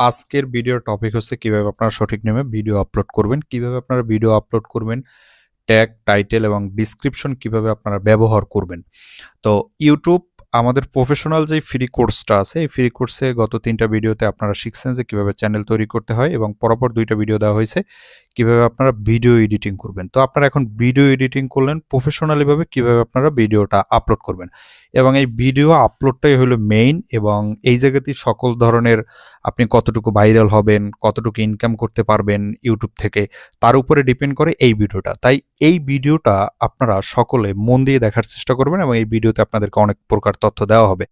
আজকের ভিডিওর টপিক হচ্ছে কিভাবে আপনারা সঠিক নিয়মে ভিডিও আপলোড করবেন, কিভাবে আপনারা ভিডিও আপলোড করবেন, ট্যাগ, টাইটেল এবং ডিসক্রিপশন কিভাবে আপনারা ব্যবহার করবেন। তো ইউটিউব আমাদের প্রফেশনাল যে ফ্রি কোর্সটা আছে, এই ফ্রি কোর্সে গত 3টা ভিডিওতে আপনারা শিখছেন যে কিভাবে চ্যানেল তৈরি করতে হয় এবং পরপর 2টা ভিডিও দেওয়া হয়েছে কিভাবে আপনারা ভিডিও এডিটিং করবেন। তো আপনারা এখন ভিডিও এডিটিং করলেন, প্রফেশনালিভাবে কিভাবে আপনারা ভিডিওটা আপলোড করবেন এবং এই ভিডিও আপলোডটাই হলো মেইন। এবং এই জায়গাতেই সকল ধরনের আপনি কতটুকু ভাইরাল হবেন, কতটুকু ইনকাম করতে পারবেন ইউটিউব থেকে, তার উপরে ডিপেন্ড করে এই ভিডিওটা। তাই এই ভিডিওটা আপনারা সকলে মন দিয়ে দেখার চেষ্টা করবেন এবং এই ভিডিওতে আপনাদেরকে অনেক প্রকার তথ্য দেওয়া হবে।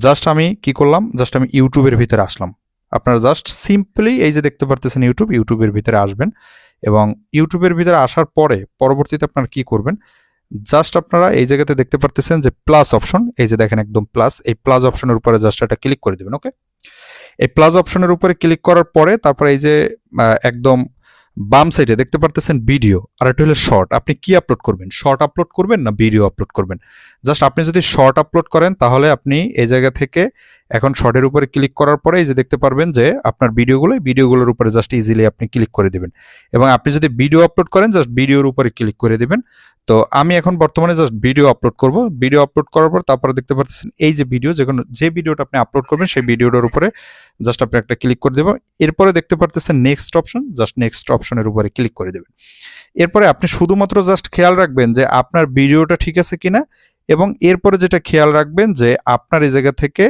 জাস্ট আমি কি করলাম, জাস্ট আমি ইউটিউবের ভিতরে আসলাম। আপনারা জাস্ট সিম্পলি এই যে দেখতে পারতেছেন ইউটিউবের ভিতরে আসবেন এবং ইউটিউবের ভিতরে আসার পরে পরবর্তীতে আপনারা কি করবেন, জাস্ট আপনারা এই জায়গাতে দেখতে পারতেছেন যে প্লাস অপশন, এই যে দেখেন একদম প্লাস, এই প্লাস অপশনের উপরে জাস্ট এটা ক্লিক করে দেবেন। ওকে, এই প্লাস অপশনের উপরে ক্লিক করার পরে তারপরে এই যে একদম বাম সাইডে দেখতে পারতেছেন ভিডিও, আর এটা হলো শর্ট। আপনি কি আপলোড করবেন, শর্ট আপলোড করবেন না ভিডিও আপলোড করবেন? জাস্ট আপনি যদি শর্ট আপলোড করেন তাহলে আপনি এই জায়গা থেকে এখন শর্টের উপরে ক্লিক করার পরে এই যে দেখতে পারবেন যে আপনার ভিডিওগুলোর উপরে জাস্ট ইজিলি আপনি ক্লিক করে দেবেন। এবং আপনি যদি ভিডিও আপলোড করেন জাস্ট ভিডিওর উপরে ক্লিক করে দেবেন। তো আমি এখন বর্তমানে জাস্ট ভিডিও আপলোড করব। ভিডিও আপলোড করার পর তারপরে দেখতে পাচ্ছেন এই যে ভিডিও, যে ভিডিওটা আপনি আপলোড করবেন সেই ভিডিওটার উপরে জাস্ট আপনি একটা ক্লিক করে দেবেন। এরপরে দেখতে পারতেছেন নেক্সট অপশন, জাস্ট নেক্সট অপশনের উপরে ক্লিক করে দেবেন। এরপরে আপনি শুধুমাত্র জাস্ট খেয়াল রাখবেন যে আপনার ভিডিওটা ঠিক আছে কিনা, এবং এরপরে যেটা খেয়াল রাখবেন যে আপনার এই জায়গা থেকে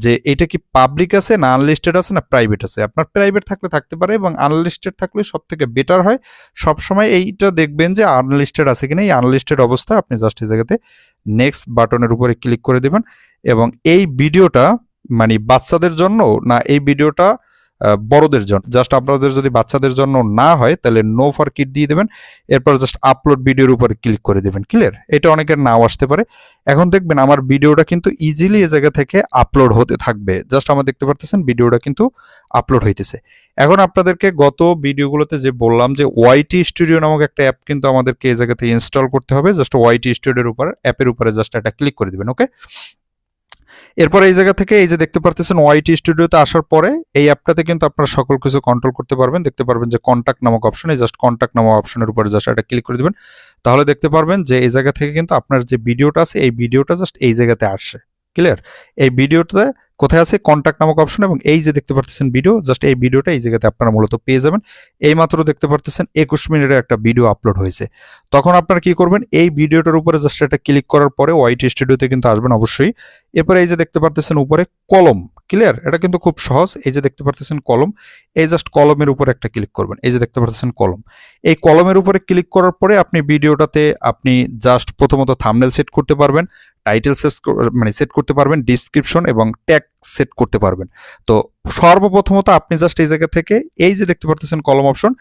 যে এটা কি পাবলিক আছে না আনলিস্টেড আছে না প্রাইভেট আছে। আপনার প্রাইভেট থাকলে থাকতে পারে এবং আনলিস্টেড থাকলে সব থেকে বেটার হয়। সবসময় এইটা দেখবেন যে আনলিস্টেড আছে কিনা। এই আনলিস্টেড অবস্থায় আপনি জাস্ট এই জায়গাতে নেক্সট বাটনের উপরে ক্লিক করে দেবেন। এবং এই ভিডিওটা মানে বাচ্চাদের জন্য না, এই ভিডিওটা বড়দের জন্য। জাস্ট আপনাদের যদি বাচ্চাদের জন্য না হয় তাহলে নো ফর কিড দিয়ে দেবেন। এরপর জাস্ট আপলোড ভিডিওর উপরে ক্লিক করে দেবেন। ক্লিয়ার? এটা অনেকের নাও আসতে পারে। এখন দেখবেন আমার ভিডিওটা কিন্তু ইজিলি এই জায়গা থেকে আপলোড হতে থাকবে। জাস্ট আমার দেখতে পারতেছেন ভিডিওটা কিন্তু আপলোড হইতেছে। এখন আপনাদেরকে গত ভিডিওগুলোতে যে বললাম যে ওয়াইটি স্টুডিও নামক একটা অ্যাপ কিন্তু আমাদেরকে এই জায়গাতে ইনস্টল করতে হবে। জাস্ট ওয়াইটি স্টুডিওর উপর অ্যাপের উপরে জাস্ট একটা ক্লিক করে দিবেন। ওকে, এরপর এই জায়গা থেকে এই যে দেখতে পারতেছেন ওয়াইটি স্টুডিওতে আসার পরে এই অ্যাপটাতে কিন্তু আপনারা সকল কিছু কন্ট্রোল করতে পারবেন। দেখতে পারবেন যে কন্ট্যাক্ট নামক অপশন, এই জাস্ট কন্ট্যাক্ট নামক অপশনের উপরে জাস্ট এটা ক্লিক করে দিবেন। তাহলে দেখতে পারবেন যে এই জায়গা থেকে কিন্তু আপনার যে ভিডিওটা আছে এই ভিডিওটা জাস্ট এই জায়গাতে আসছে। ক্লিয়ার? এই ভিডিওটা কোথায় আছে, কন্ট্যাক্ট নামক অপশন, এবং এই যে দেখতে পারতেছেন ভিডিও, জাস্ট এই ভিডিওটা এই জায়গাতে আপনারা মূলত পেয়ে যাবেন। এই মাত্র দেখতে পারতেছেন 21 মিনিটের একটা ভিডিও আপলোড হয়েছে। তখন আপনারা কি করবেন, এই ভিডিওটার উপরে জাস্ট এটা ক্লিক করার পরে ওয়াইটি স্টুডিওতে কিন্তু আসবেন অবশ্যই। এরপরে এই যে দেখতে পারতেছেন উপরে কলম। ক্লিয়ার? এটা কিন্তু খুব সহজ। এই যে দেখতে পারতেছেন কলম, এই জাস্ট কলমের উপর একটা ক্লিক করবেন। এই যে দেখতে পারতেছেন কলম, এই কলমের উপরে ক্লিক করার পরে আপনি ভিডিওটাতে আপনি জাস্ট প্রথমত থাম্বনেল সেট করতে পারবেন, টাইটেল সেট করতে পারবেন, ডিসক্রিপশন এবং ট্যাগ সেট করতে পারবেন। তো সর্বপ্রথমত আপনি জাস্ট এই জায়গা থেকে এই যে দেখতে পারতেছেন কলম অপশন,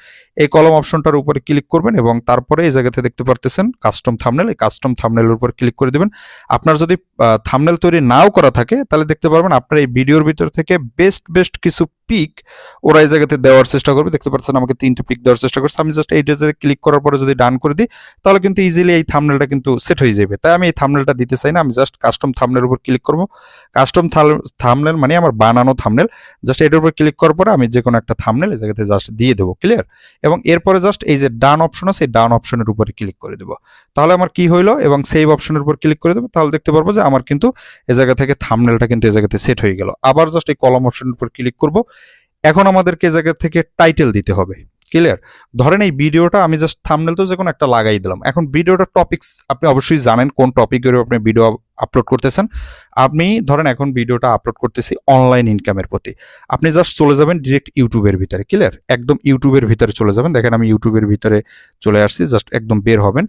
এই কলম অপশনটার উপরে ক্লিক করবেন এবং তারপরে এই জায়গাতে দেখতে পারতেছেন কাস্টম থাম্বনেল, এই কাস্টম থাম্বনেলের উপর ক্লিক করে দেবেন। আপনার যদি থাম্বনেল তৈরি নাও করা থাকে তাহলে দেখতে পারবেন আপনার এই ভিডিওর ভিতর থেকে বেস্ট কিছু পিক ওরা এই জায়গাতে দেওয়ার চেষ্টা করবে। দেখতে পাচ্ছেন আমাকে 3টে পিক দেওয়ার চেষ্টা করছে। আমি জাস্ট এইটা ক্লিক করার পরে যদি ডান করে দিই তাহলে কিন্তু ইজিলি এই থাম্বনেলটা কিন্তু সেট হয়ে যাবে। তাই আমি এই থাম্বনেলটা দিতে চাই না, আমি জাস্ট কাস্টম থাম্বনেলের উপর ক্লিক করব। কাস্টম থাম্বনেল মানে আমার বানানো থাম্বনেল। জাস্ট এটার উপর ক্লিক করার পরে আমি যে কোনো একটা থাম্বনেল এই জায়গাতে জাস্ট দিয়ে দেবো। ক্লিয়ার? এবং এরপরে জাস্ট এই যে ডান অপশন আছে, এই ডান অপশনের উপরে ক্লিক করে দেবো। তাহলে আমার কি হইলো, এবং সেভ অপশনের উপর ক্লিক করে দেবো। তাহলে দেখতে পারবো যে আমার কিন্তু এই জায়গা থেকে থাম্বনেলটা কিন্তু এই জায়গাতে সেট হয়ে গেল। আবার জাস্ট এই কলম অপশনের উপর ক্লিক করব। এখন আমাদেরকে এই জায়গা থেকে টাইটেল দিতে হবে। ক্লিয়ার? ধরেন এই ভিডিওটা আমি জাস্ট থাম্বনেল তো যে কোনো একটা লাগাই দিলাম। এখন ভিডিওটা টপিকস আপনি অবশ্যই জানেন কোন টপিকের আপনি ভিডিও আপলোড করতেছেন। আপনি ধরেন এখন ভিডিওটা আপলোড করতেছি অনলাইন ইনকামের প্রতি। আপনি জাস্ট চলে যাবেন ডিরেক্ট ইউটিউবের ভিতরে। ক্লিয়ার? একদম ইউটিউবের ভিতরে চলে যাবেন। দেখেন আমি ইউটিউবের ভিতরে চলে আসছি। জাস্ট একদম বের হবেন।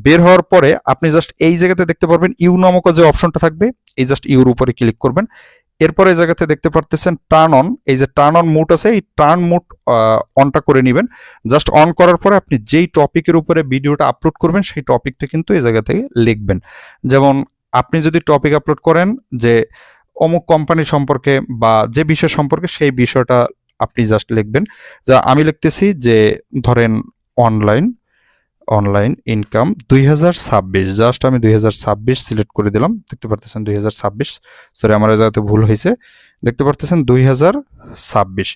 বের হওয়ার পরে আপনি জাস্ট এই জায়গাতে দেখতে পারবেন ইউ নামক যে অপশনটা থাকবে, এই জাস্ট ইউর উপরে ক্লিক করবেন। এরপরে এই জায়গাতে দেখতে পারতেছেন টার্ন অন, এই যে টার্ন অন মুড আছে, এই টার্ন মুড অনটা করে নেবেন। জাস্ট অন করার পরে আপনি যেই টপিকের উপরে ভিডিওটা আপলোড করবেন সেই টপিকটা কিন্তু এই জায়গা থেকে লিখবেন। যেমন আপনি যদি টপিক আপলোড করেন যে অমুক কোম্পানি সম্পর্কে বা যে বিষয় সম্পর্কে, সেই বিষয়টা আপনি জাস্ট লিখবেন। যা আমি লিখতেছি যে ধরেন অনলাইন অনলাইন ইনকাম 2026, জাস্ট আমি 2026 সিলেক্ট করে দিলাম। দেখতে পারতেছেন 2026, সরি আমার যাতে ভুল হয়েছে, দেখতে পারতেছেন 2026।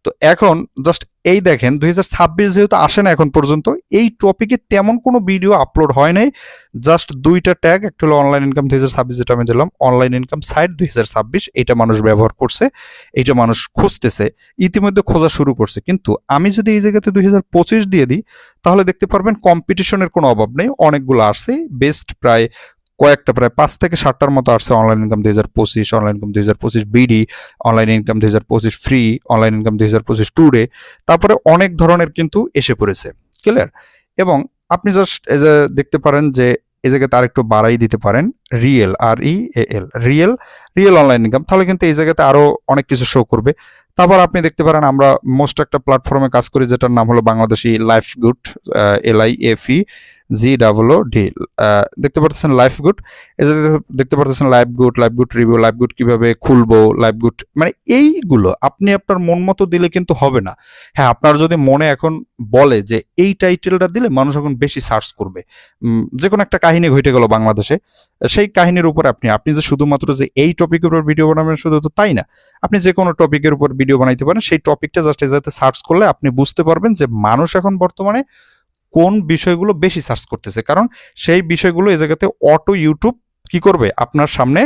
তো এখন জাস্ট এই দেখেন 2026 যেহেতু আসে না এখন পর্যন্ত, এই টপিকে তেমন কোনো ভিডিও আপলোড হয় নাই। জাস্ট দুইটা ট্যাগ, একটা হলো অনলাইন ইনকাম 2026 যেটা আমি দিলাম, অনলাইন ইনকাম সাইট 2026, এটা মানুষ ব্যবহার করছে, এইটা মানুষ খুঁজতেছে, ইতিমধ্যে খোঁজা শুরু করছে। কিন্তু আমি যদি এই জায়গাতে 2025 দিয়ে দিই, তাহলে দেখতে পারবেন কম্পিটিশনের কোনো অভাব নেই, অনেকগুলো আসছে, বেস্ট প্রায় কয়েকটা, প্রায় 5 থেকে 7টার মতো আসছে। Online income 2025, online income 2025 BD, online income 2025 free, online income 2025 today, তারপরে অনেক ধরনের কিন্তু এসে পড়েছে। ক্লিয়ার? এবং আপনি জাস্ট দেখতে পারেন যে এই জায়গাতে আরেকটু বাড়াই দিতে পারেন, real, REAL, real, real online income, তাহলে কিন্তু এই জায়গাতে আরো অনেক কিছু শো করবে। তারপর আপনি দেখতে পারেন আমরা মোস্ট একটা প্ল্যাটফর্মে কাজ করি যেটার নাম হলো বাংলাদেশি লাইফগুড, LIFEGOOD, দেখতে পাচ্ছেন লাইফগুড। এই যে দেখতে পাচ্ছেন লাইফগুড রিভিউ, লাইফগুড কিভাবে খুলবো, লাইফগুড মানে এইগুলো আপনি আপনার মন মতো দিলে কিন্তু হবে না। হ্যাঁ, আপনার যদি মনে এখন বলে যে এই টাইটেলটা দিলে মানুষ এখন বেশি সার্চ করবে, যে কোনো একটা কাহিনী ঘটে গেল বাংলাদেশে, সেই কাহিনীর উপর আপনি যে শুধুমাত্র যে এই টপিকের উপর ভিডিও বানাবেন শুধু তো তাই না, আপনি যে কোনো টপিকের উপর ভিডিও বানাইতে পারেন। সেই টপিকটা জাস্ট যাতে সার্চ করলে আপনি বুঝতে পারবেন যে মানুষ এখন বর্তমানে কোন বিষয়গুলো বেশি সার্চ করতেছে, কারণ সেই বিষয়গুলো এই জায়গাতে অটো ইউটিউব কি করবে, আপনার সামনে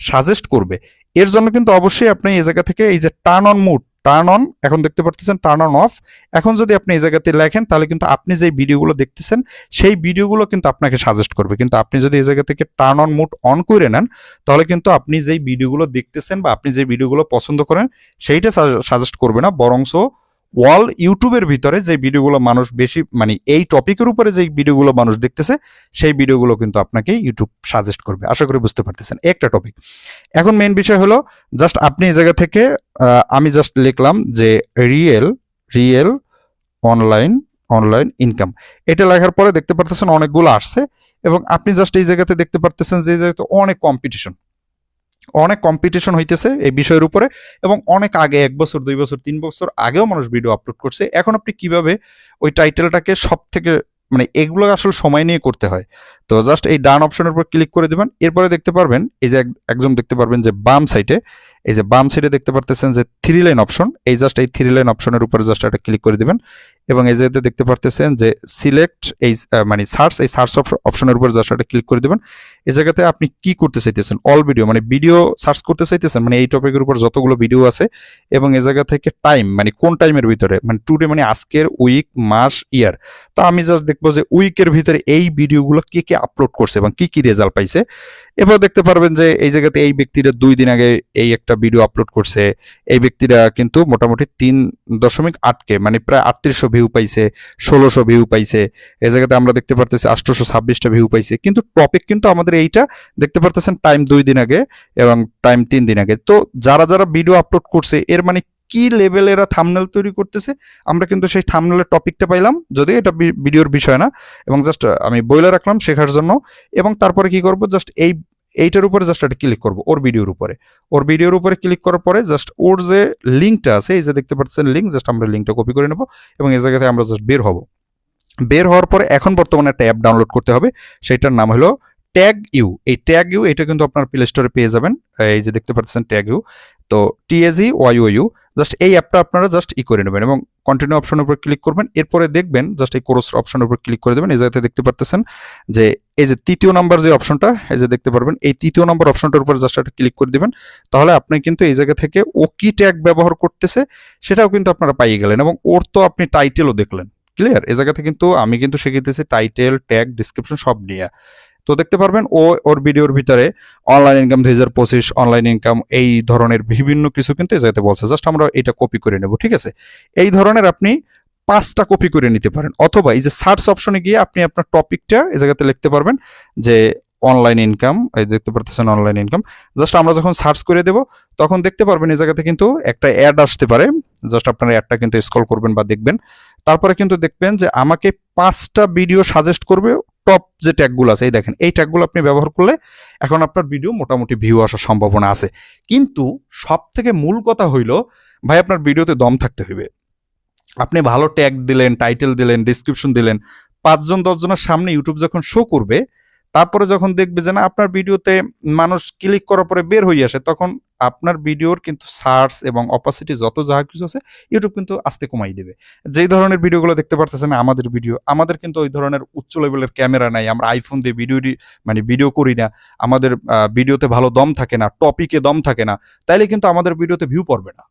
সাজেস্ট করবে। এর জন্য কিন্তু অবশ্যই আপনি এই জায়গা থেকে এই যে turn on mood, turn on, এখন দেখতে পাচ্ছেন টার্ন অন অফ, এখন যদি আপনি এই জায়গাতে লেখেন তাহলে কিন্তু আপনি যে ভিডিওগুলো দেখতেছেন সেই ভিডিওগুলো কিন্তু আপনাকে সাজেস্ট করবে। কিন্তু আপনি যদি এই জায়গা থেকে টার্ন অন মুড অন করে নেন, তাহলে কিন্তু আপনি যেই ভিডিওগুলো দেখতেছেন বা আপনি যে ভিডিওগুলো পছন্দ করেন সেইটা সাজেস্ট করবে না, বরংস ওয়াল ইউটিউবের ভিতরে যে ভিডিওগুলো মানুষ বেশি মানে এই টপিকের উপরে যে ভিডিওগুলো মানুষ দেখতেছে সেই ভিডিওগুলো কিন্তু আপনাকে ইউটিউব সাজেস্ট করবে। আশা করি বুঝতে পারতেছেন একটা টপিক। এখন মেইন বিষয় হলো জাস্ট আপনি এই জায়গা থেকে আমি জাস্ট লিখলাম যে রিয়েল অনলাইন ইনকাম, এটা লেখার পরে দেখতে পারতেছেন অনেকগুলো আসছে, এবং আপনি জাস্ট এই জায়গাতে দেখতে পারতেছেন যে এই জায়গাতে অনেক কম্পিটিশন হইতেছে এই বিষয়ের উপরে, এবং অনেক আগে 1 বছর 2 বছর 3 বছর আগেও মানুষ ভিডিও আপলোড করছে। এখন আপনি কিভাবে ওই টাইটেলটাকে সব থেকে মানে এগুলো আসলে সময় নিয়ে করতে হয়। তো জাস্ট এই ডান অপশনের উপর ক্লিক করে দেবেন, এরপরে দেখতে পারবেন এই যে একদম দেখতে পারবেন যে বাম সাইডে, এই যে বাম সাইডে দেখতে পারতেছেন যে 3 লাইন অপশন, এই জাস্ট এই 3 লাইন অপশনের উপরে জাস্ট একটা ক্লিক করে দিবেন, এবং এই যে দেখতে পারতেছেন যে সিলেক্ট এই মানে এই সার্চ অপশনের উপর জাস্ট একটা ক্লিক করে দিবেন। এই জায়গাতে আপনি কি করতে চাইতেছেন, অল ভিডিও মানে ভিডিও সার্চ করতে চাইতেছেন, মানে এই টপিকের উপর যতগুলো ভিডিও আছে, এবং এই জায়গা থেকে টাইম মানে কোন টাইমের ভিতরে, মানে টুডে মানে আজকের, উইক, মাস, ইয়ার। তো আমি জাস্ট দেখবো যে উইকের ভিতরে এই ভিডিওগুলো কে কে আপলোড করছে এবং কি কি রেজাল্ট পাইছে। এবার দেখতে পারবেন যে এই জায়গাতে এই ব্যক্তিরা 2 দিন আগে এই একটা ভিডিও আপলোড করছে, এই ব্যক্তিরা কিন্তু মোটামুটি 3.8K মানে প্রায় 3800 ভিউ পাইছে, 1600 ভিউ পাইছে। এই জায়গাতে আমরা দেখতে পারতেছি 826টা ভিউ পাইছে, কিন্তু টপিক কিন্তু আমাদের এইটা দেখতে পারতেছেন টাইম 2 দিন আগে এবং টাইম 3 দিন আগে। তো যারা ভিডিও আপলোড করছে এর মানে কি লেভেল এরা থাম্বনেল তৈরি করতেছে, আমরা কিন্তু সেই থাম্বনেলের টপিকটা পাইলাম, যদি এটা ভিডিওর বিষয় না, এবং জাস্ট আমি বইলে রাখলাম শেখার জন্য। এবং তারপরে কি করব, জাস্ট এইটার উপরে জাস্ট একটা ক্লিক করব, ওর ভিডিওর উপরে ক্লিক করার পরে জাস্ট ওর যে লিঙ্কটা আছে, এই যে দেখতে পাচ্ছেন লিঙ্ক, জাস্ট আমরা লিঙ্কটা কপি করে নেব, এবং এই জায়গাতে আমরা জাস্ট বের হওয়ার পরে এখন বর্তমানে একটা অ্যাপ ডাউনলোড করতে হবে, সেটার নাম হলো ট্যাগ ইউ। এই ট্যাগ ইউ এটা কিন্তু আপনার প্লে স্টোরে পেয়ে যাবেন, এই যে দেখতে পাচ্ছেন ট্যাগ ইউ, তো TAGYOU, জাস্ট এই অ্যাপটা আপনারা জাস্ট করে নেবেন এবং কন্টিনিউ অপশনের উপর ক্লিক করবেন। এরপরে দেখবেন জাস্ট এই কোর্স অপশনের উপর ক্লিক করে দেবেন। এই জায়গাতে দেখতে পাচ্ছেন যে এই যে 3য় নাম্বার যে অপশনটা, এই যে দেখতে পারবেন এই 3য় নাম্বার অপশনটার উপর জাস্ট একটা ক্লিক করে দিবেন, তাহলে আপনি কিন্তু এই জায়গা থেকে ও কি ট্যাগ ব্যবহার করতেছে সেটাও কিন্তু আপনারা পাইয়ে গেলেন, এবং ওর তো আপনি টাইটেলও দেখলেন। ক্লিয়ার? এই জায়গাতে কিন্তু আমি কিন্তু শিখিয়েছি টাইটেল, ট্যাগ, ডিসক্রিপশন সব নিয়ে। তো দেখতে পারবেন ওর ভিডিওর ভিতরে অনলাইন ইনকাম 2025, অনলাইন ইনকাম, এই ধরনের বিভিন্ন কিছু কিন্তু এই জায়গাতে বলছে। জাস্ট আমরা এটা কপি করে নেব, ঠিক আছে? এই ধরনের আপনি 5টা কপি করে নিতে পারেন, অথবা এই যে সার্চ অপশনে গিয়ে আপনি আপনার টপিকটা এই জায়গাতে লিখতে পারবেন যে অনলাইন ইনকাম, এই দেখতে পারতেছেন অনলাইন ইনকাম। জাস্ট আমরা যখন সার্চ করে দেব তখন দেখতে পারবেন এই জায়গাতে কিন্তু একটা অ্যাড আসতে পারে, জাস্ট আপনারা অ্যাডটা কিন্তু স্ক্রল করবেন বা দেখবেন, তারপরে কিন্তু দেখবেন যে আমাকে 5টা ভিডিও সাজেস্ট করবে, টপ যে ট্যাগগুলো আছে, এই দেখেন এই ট্যাগগুলো আপনি ব্যবহার করলে এখন আপনার ভিডিও মোটামুটি ভিউ আসার সম্ভাবনা আছে। কিন্তু সব থেকে মূল কথা হইল ভাই, আপনার ভিডিওতে দম থাকতে হইবে। আপনি ভালো ট্যাগ দিলেন, টাইটেল দিলেন, ডিসক্রিপশন দিলেন, 5 জন 10 জনের সামনে ইউটিউব যখন শো করবে, তারপরে যখন দেখবে যে না আপনার ভিডিওতে মানুষ ক্লিক করার পরে বের হয়ে আসে, তখন আপনার ভিডিওর কিন্তু সার্চ এবং অপাসিটি যত যা কিছু আছে ইউটিউব কিন্তু আস্তে কমাই দেবে। যেই ধরনের ভিডিওগুলো দেখতে পারতেছেন আমাদের ভিডিও, আমাদের কিন্তু ওই ধরনের উচ্চ লেভেলের ক্যামেরা নাই, আমরা আইফোন দিয়ে ভিডিও করি না, আমাদের ভিডিওতে ভালো দম থাকে না, টপিকে দম থাকে না, তাইলে কিন্তু আমাদের ভিডিওতে ভিউ পড়বে না।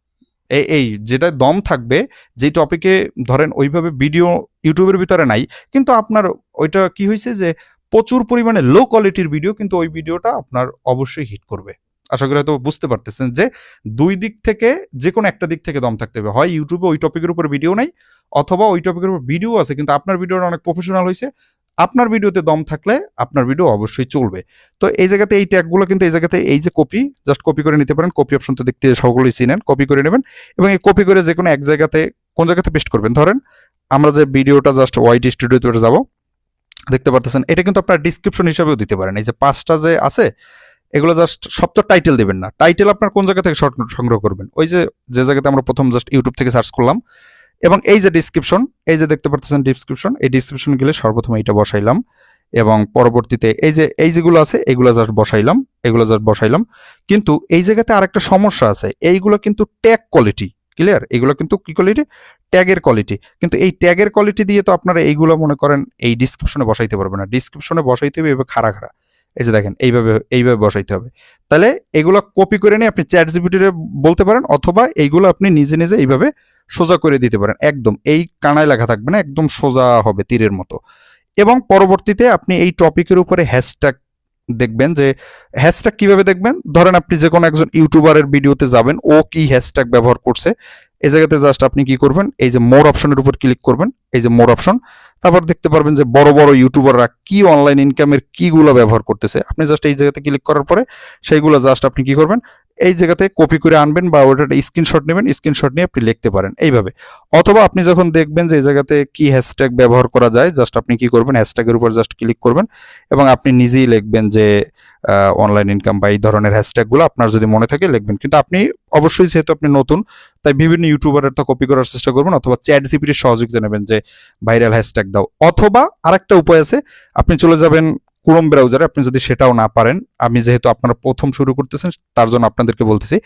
এই যেটা দম থাকবে, যে টপিকে ধরেন ওইভাবে ভিডিও ইউটিউবের ভিতরে নাই, কিন্তু আপনার ওইটা কি হয়েছে যে প্রচুর পরিমাণে লো কোয়ালিটির ভিডিও, কিন্তু ওই ভিডিওটা আপনার অবশ্যই হিট করবে। আশা করি হয়তো বুঝতে পারতেছেন যে দুই দিক থেকে যে কোনো একটা দিক থেকে দম থাকতে হবে। হয় ইউটিউবে ওই টপিকের উপর ভিডিও নাই, অথবা ওই টপিকের উপর ভিডিও আছে কিন্তু আপনার ভিডিওটা অনেক প্রফেশনাল হয়েছে, আপনার ভিডিওতে দম থাকলে আপনার ভিডিও অবশ্যই চলবে। তো এই জায়গাতে এই ট্যাগগুলো কিন্তু এই জায়গাতে এই যে কপি, জাস্ট কপি করে নিতে পারেন। কপি অপশন তো দেখতে সকলেই চিনেন, কপি করে নেবেন এবং এই কপি করে যে কোনো এক জায়গাতে কোন জায়গাতে পেস্ট করবেন। ধরেন আমরা যে ভিডিওটা জাস্ট ওয়াইটি স্টুডিওতে যাবো, দেখতে পারতেছেন এটা কিন্তু আপনার ডিসক্রিপশন হিসাবেও দিতে পারেন। এই যে 5টা যে আছে এগুলো জাস্ট সব তো টাইটেল দেবেন না, টাইটেল আপনার কোন জায়গা থেকে সংগ্রহ করবেন, ওই যে জায়গাতে আমরা প্রথম জাস্ট ইউটিউব থেকে সার্চ করলাম, এবং এই যে ডিসক্রিপশন, এই যে দেখতে পাচ্ছেন ডিসক্রিপশন, এই ডিসক্রিপশন গেলে সর্বপ্রথম এইটা বসাইলাম এবং পরবর্তীতে এই যেগুলো আছে এগুলো জাস্ট বসাইলাম। কিন্তু এই জায়গাতে আরেকটা সমস্যা আছে, এইগুলো কিন্তু ট্যাগ কোয়ালিটি, ক্লিয়ার? এগুলো কিন্তু কি কোয়ালিটি? ট্যাগের কোয়ালিটি। কিন্তু এই ট্যাগের কোয়ালিটি দিয়ে তো আপনারা এইগুলো মনে করেন এই ডিসক্রিপশনে বসাইতে পারবেন না, ডিসক্রিপশনে বসাইতে হবে এভাবে খাড়া। এই যে দেখেন এইভাবে বসাইতে হবে। তাহলে এগুলো কপি করে নিয়ে আপনি চ্যাট জিপিটিতে বলতে পারেন, অথবা এইগুলো আপনি নিজে এইভাবে সোজা করে দিতে পারেন। একদম এই কানায় লেখা থাকবে না, একদম সোজা হবে তীরের মতো। এবং পরবর্তীতে আপনি এই টপিকের উপরে হ্যাশট্যাগ দেখবেন। যে হ্যাশট্যাগ কিভাবে দেখবেন, ধরেন আপনি যে কোনো একজন ইউটিউবারের ভিডিওতে যাবেন, ও কি হ্যাশট্যাগ ব্যবহার করছে, এই জায়গাতে জাস্ট আপনি কি করবেন, এই যে মোর অপশনের উপর ক্লিক করবেন, এই যে মোর অপশন, তারপর দেখতে পারবেন যে বড় বড় ইউটিউবাররা কি অনলাইন ইনকামের কিগুলো ব্যবহার করতেছে। আপনি জাস্ট এই জায়গাতে ক্লিক করার পরে সেইগুলো জাস্ট আপনি কি করবেন, এই জায়গাতে কপি করে আনবেন বা ওটা স্ক্রিনশট নেবেন, স্ক্রিনশট নিয়ে আপনি লিখতে পারেন এইভাবে। অথবা আপনি যখন দেখবেন যে এই জায়গাতে কি হ্যাশট্যাগ ব্যবহার করা যায়, জাস্ট আপনি কি করবেন, হ্যাশট্যাগের উপর জাস্ট ক্লিক করবেন এবং আপনি নিজেই লিখবেন যে অনলাইন ইনকাম বা এই ধরনের হ্যাশট্যাগুলো আপনার যদি মনে থাকে লিখবেন। কিন্তু আপনি অবশ্যই, যেহেতু আপনি নতুন, তাই বিভিন্ন ইউটিউবারের তো কপি করার চেষ্টা করবেন, অথবা চ্যাট জিপিটির সহযোগিতা নেবেন যে ভাইরাল হ্যাশট্যাগ দাও। অথবা আরেকটা উপায় আছে, আপনি চলে যাবেন ক্রোম ব্রাউজারে, আপনি যদি সেটাও না পারেন, আমি যেহেতু আপনারা প্রথম শুরু করতেছেন তার জন্য আপনাদেরকে বলতেছি,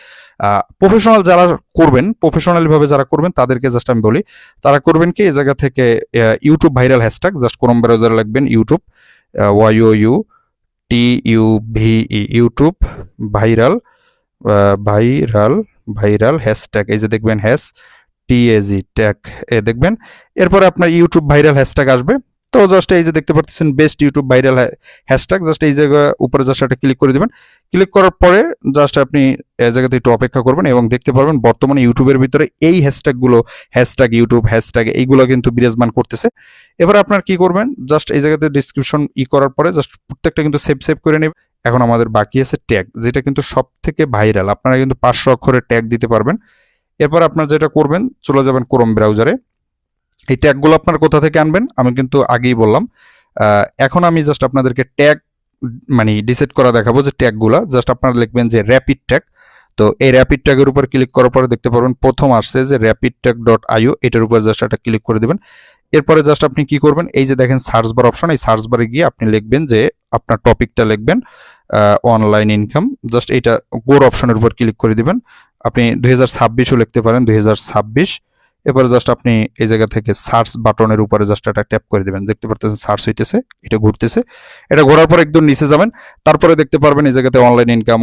প্রফেশনাল যারা করবেন, প্রফেশনালি ভাবে যারা করবেন তাদেরকে জাস্ট আমি বলি, তারা করবেন কি, এই জায়গা থেকে YouTube viral hashtag just Chrome ব্রাউজারে লিখবেন YouTube, YOUTUBE, YouTube viral viral hashtag, এই যে দেখবেন TAG ট্যাগ দেখবেন। এরপরে আপনার ইউটিউব ভাইরাল হ্যাশট্যাগ আসবে। তো জাস্ট এই যে দেখতে পাচ্ছেন best YouTube viral hashtag, just এই জায়গায় উপরে জাস্ট একটা ক্লিক করে দিবেন। ক্লিক করার পরে জাস্ট আপনি এই জায়গাতে একটু অপেক্ষা করবেন এবং দেখতে পারবেন বর্তমানে ইউটিউবের ভিতরে এই হ্যাশট্যাগুলো, হ্যাশট্যাগ ইউটিউব হ্যাশট্যাগ, এইগুলো কিন্তু বিরাজমান করতেছে। এবার আপনার কি করবেন, জাস্ট এই জায়গাতে ডিসক্রিপশন করার পরে জাস্ট প্রত্যেকটা কিন্তু সেভ করে নেবেন। এখন আমাদের বাকি আছে ট্যাগ, যেটা কিন্তু সব থেকে ভাইরাল, আপনারা কিন্তু 500 অক্ষরের ট্যাগ দিতে পারবেন। এরপর আপনার যেটা করবেন, চলে যাবেন ক্রোম ব্রাউজারে। এই ট্যাগগুলো আপনার কোথা থেকে আনবেন আমি কিন্তু আগেই বললাম। এখন আমি জাস্ট আপনাদেরকে ট্যাগ ডিসাইড করা দেখাবো, যে ট্যাগগুলো জাস্ট আপনারা লিখবেন যে র্যাপিড ট্যাগ। তো এই র্যাপিড ট্যাগের উপর ক্লিক করার পরে দেখতে পারবেন প্রথম আসছে যে rapidtag.io, এটার উপর জাস্ট একটা ক্লিক করে দেবেন। এরপরে জাস্ট আপনি কি করবেন, এই যে দেখেন সার্চ বার অপশন, এই সার্চ বারে গিয়ে আপনি লিখবেন যে আপনার টপিকটা লিখবেন অনলাইন ইনকাম, জাস্ট এইটা গোর অপশনের উপর ক্লিক করে দিবেন। আপনি 2026ও লিখতে পারেন, 2026। এরপরে জাস্ট আপনি এই জায়গা থেকে সার্চ বাটনের উপরে জাস্ট একটা ট্যাপ করে দিবেন, দেখতে পারতেছেন সার্চ হইতেছে, এটা ঘুরতেছে। এটা ঘোরার পর একদম নিচে যাবেন, তারপরে দেখতে পারবেন এই জায়গাতে online income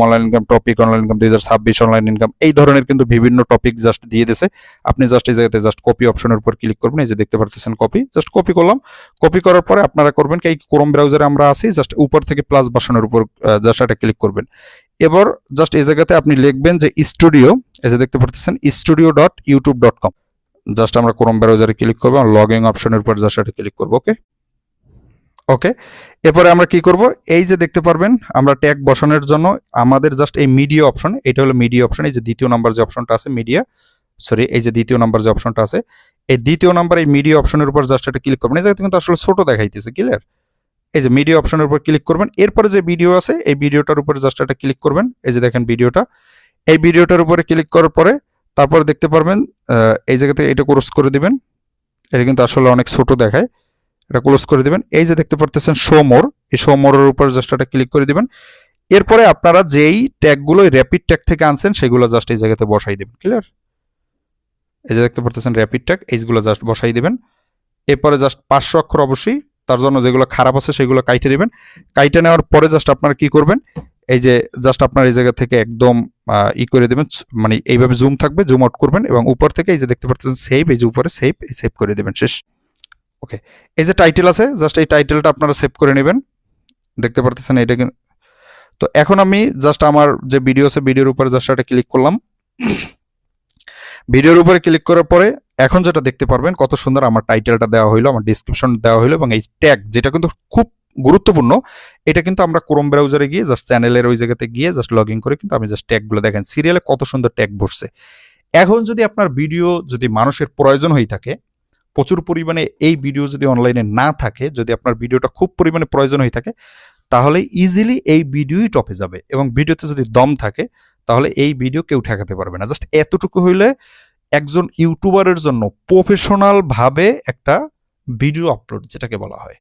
topic, online income 2026 online income, এই ধরনের কিন্তু বিভিন্ন টপিক জাস্ট দিয়ে দিয়েছে। আপনি জাস্ট এই জায়গাতে জাস্ট কপি অপশনের উপর ক্লিক করবেন, এই যে দেখতে পারতেছেন কপি, জাস্ট কপি করলাম। কপি করার পরে আপনারা করবেন কি, এই ক্রোম ব্রাউজারে আমরা আছি, জাস্ট উপর থেকে প্লাস বাটনের উপর জাস্ট একটা ক্লিক করবেন। এবার জাস্ট এই জায়গাতে আপনি লিখবেন যে স্টুডিও, এই যে দেখতে পারতেছেন studio.youtube.com, জাস্ট আমরা ক্রোম ব্রাউজারে ক্লিক করবো, লগ ইন অপশনের উপর জাস্ট এটা ক্লিক করবো। ওকে, এরপরে আমরা কি করব, এই যে দেখতে পারবেন আমরা ট্যাগ বসানোর জন্য আমাদের জাস্ট এই মিডিয়া অপশন, এটা হলো মিডিয়া অপশন, এই যে দ্বিতীয় নাম্বার যে অপশনটা আছে মিডিয়া, এই যে দ্বিতীয় নাম্বার যে অপশনটা আছে, এই দ্বিতীয় নাম্বার এই মিডিয়া অপশনের উপর জাস্ট এটা ক্লিক করবেন। এই জায়গাতে কিন্তু আসলে ছোট দেখাইতেছে, ক্লিয়ার? এই যে মিডিয়া অপশনের উপর ক্লিক করবেন। এরপরে যে ভিডিও আছে এই ভিডিওটার উপরে জাস্ট এটা ক্লিক করবেন, এই যে দেখেন ভিডিওটা, এই ভিডিওটার উপরে ক্লিক করার পরে তারপরে দেখতে পারবেন এই জায়গাতে এটা ক্রস করে দিবেন। এটা কিন্তু আসলে অনেক ছোট দেখায়, এটা ক্লোজ করে দিবেন। এই যে দেখতে পারতেছেন শো মোর, এই শো মোরের উপর জাস্ট এটা ক্লিক করে দিবেন। এরপরে আপনারা যেই ট্যাগগুলো র্যাপিড ট্যাগ থেকে আনছেন সেগুলো জাস্ট এই জায়গাতে বসাই দিবেন। ক্লিয়ার? এই যে দেখতে পারতেছেন র্যাপিড ট্যাগ, এইগুলো জাস্ট বসাই দিবেন। এরপরে জাস্ট 500 অক্ষর অবশ্যই, তার জন্য যেগুলো খারাপ আছে সেগুলো কাইটে দিবেন। কাইটে নেওয়ার পরে জাস্ট আপনারা কি করবেন, এই যে জাস্ট আপনার এই জায়গা থেকে একদম করে দেবেন, মানে এইভাবে জুম থাকবে, জুম আউট করবেন এবং উপর থেকে এই যে দেখতে পাচ্ছেন সেভ, এই যে উপরে সেভ, এই সেভ করে দেবেন। শেষ। ওকে, এই যে টাইটেল আছে জাস্ট এই টাইটেলটা আপনারা সেভ করে নেবেন। দেখতে পারতেছেন এটা। তো এখন আমি জাস্ট আমার যে ভিডিও আছে ভিডিওর উপরে জাস্ট এটা ক্লিক করলাম। ভিডিওর উপরে ক্লিক করার পরে এখন যেটা দেখতে পারবেন কত সুন্দর আমার টাইটেলটা দেওয়া হইলো, আমার ডিসক্রিপশন দেওয়া হইলো এবং এই ট্যাগ যেটা কিন্তু খুব গুরুত্বপূর্ণ, এটা কিন্তু আমরা ক্রোম ব্রাউজারে গিয়ে জাস্ট চ্যানেলের ওই জায়গাতে গিয়ে জাস্ট লগ ইন করে কিন্তু আমি জাস্ট ট্যাগগুলো দেখেন সিরিয়ালে কত সুন্দর ট্যাগ বসছে। এখন যদি আপনার ভিডিও যদি মানুষের প্রয়োজন হয়ে থাকে, প্রচুর পরিমাণে এই ভিডিও যদি অনলাইনে না থাকে, যদি আপনার ভিডিওটা খুব পরিমাণে প্রয়োজন হয়ে থাকে, তাহলে ইজিলি এই ভিডিওই টপে যাবে এবং ভিডিওতে যদি দম থাকে তাহলে এই ভিডিও কেউ ঠেকাতে পারবে না। জাস্ট এতটুকু হইলে একজন ইউটিউবারের জন্য প্রফেশনাল ভাবে একটা ভিডিও আপলোড যেটাকে বলা হয়।